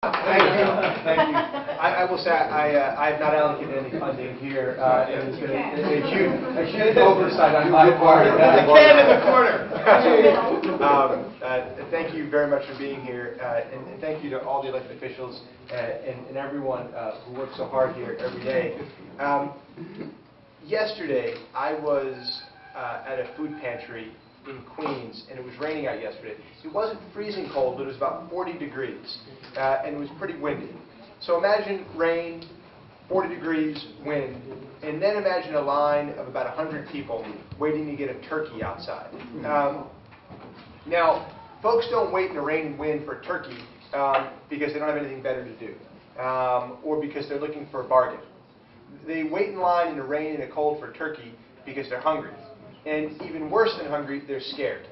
Thank you. Thank you. I will say I have not allocated any funding here. It has been a huge oversight on my part. The can in the corner. Thank you very much for being here, and thank you to all the elected officials and everyone who works so hard here every day. Yesterday, I was at a food pantry in Queens, and it was raining out yesterday. It wasn't freezing cold, but it was about 40 degrees, and it was pretty windy. So imagine rain, 40 degrees, wind, and then imagine a line of about 100 people waiting to get a turkey outside. Now, folks don't wait in the rain and wind for a turkey because they don't have anything better to do, or because they're looking for a bargain. They wait in line in the rain and the cold for a turkey because they're hungry. And even worse than hungry, they're scared.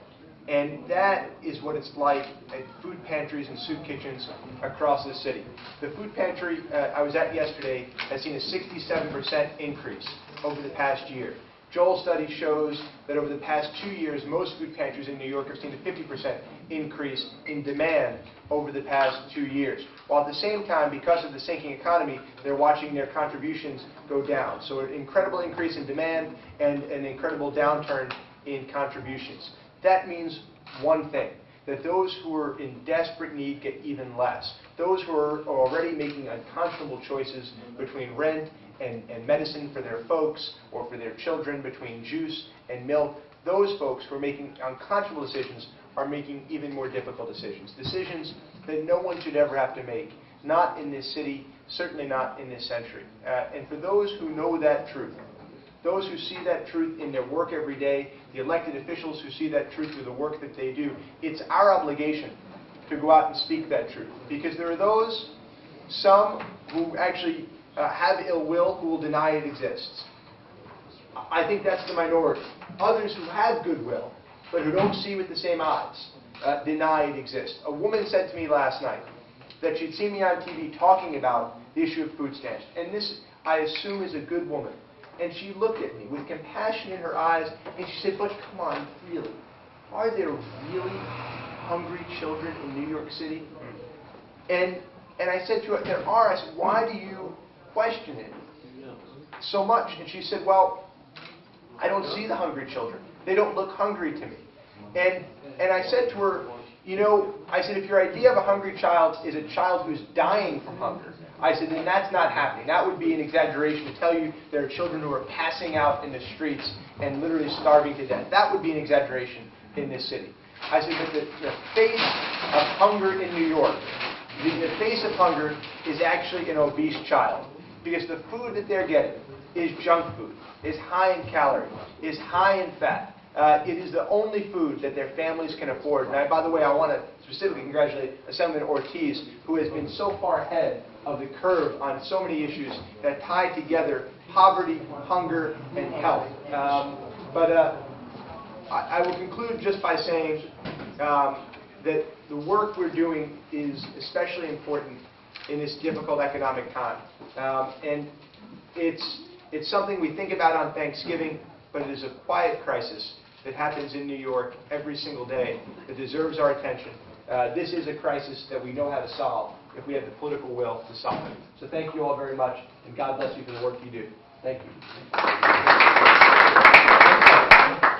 And that is what it's like at food pantries and soup kitchens across the city. The food pantry I was at yesterday has seen a 67% increase over the past year. Joel's study shows that over the past 2 years, most food pantries in New York have seen a 50% increase in demand over the past 2 years. While at the same time, because of the sinking economy, they're watching their contributions go down. So an incredible increase in demand and an incredible downturn in contributions. That means one thing, that those who are in desperate need get even less. Those who are already making unconscionable choices between rent and medicine for their folks or for their children, between juice and milk, those folks who are making unconscionable decisions are making even more difficult decisions. Decisions that no one should ever have to make. Not in this city, certainly not in this century. And for those who know that truth, those who see that truth in their work every day, the elected officials who see that truth through the work that they do, it's our obligation to go out and speak that truth. Because there are those, some who actually have ill will, who will deny it exists. I think that's the minority. Others who have goodwill, but who don't see with the same eyes, deny it exists. A woman said to me last night that she'd seen me on TV talking about the issue of food stamps. And this, I assume, is a good woman. And she looked at me with compassion in her eyes, and she said, "But come on, really? Are there really hungry children in New York City?" And I said to her, "There are." I said, "Why do you question it so much?" And she said, "Well, I don't see the hungry children. They don't look hungry to me." And I said to her, "You know," I said, "if your idea of a hungry child is a child who's dying from hunger," I said, "then that's not happening. That would be an exaggeration to tell you there are children who are passing out in the streets and literally starving to death. That would be an exaggeration in this city." I said, "But the face of hunger in New York, the face of hunger is actually an obese child. Because the food that they're getting is junk food, is high in calories, is high in fat. It is the only food that their families can afford." And by the way, I want to specifically congratulate Assemblyman Ortiz, who has been so far ahead of the curve on so many issues that tie together poverty, hunger, and health. I will conclude just by saying that the work we're doing is especially important in this difficult economic time. And it's something we think about on Thanksgiving, but it is a quiet crisis that happens in New York every single day that deserves our attention. This is a crisis that we know how to solve if we have the political will to solve it. So thank you all very much, and God bless you for the work you do. Thank you.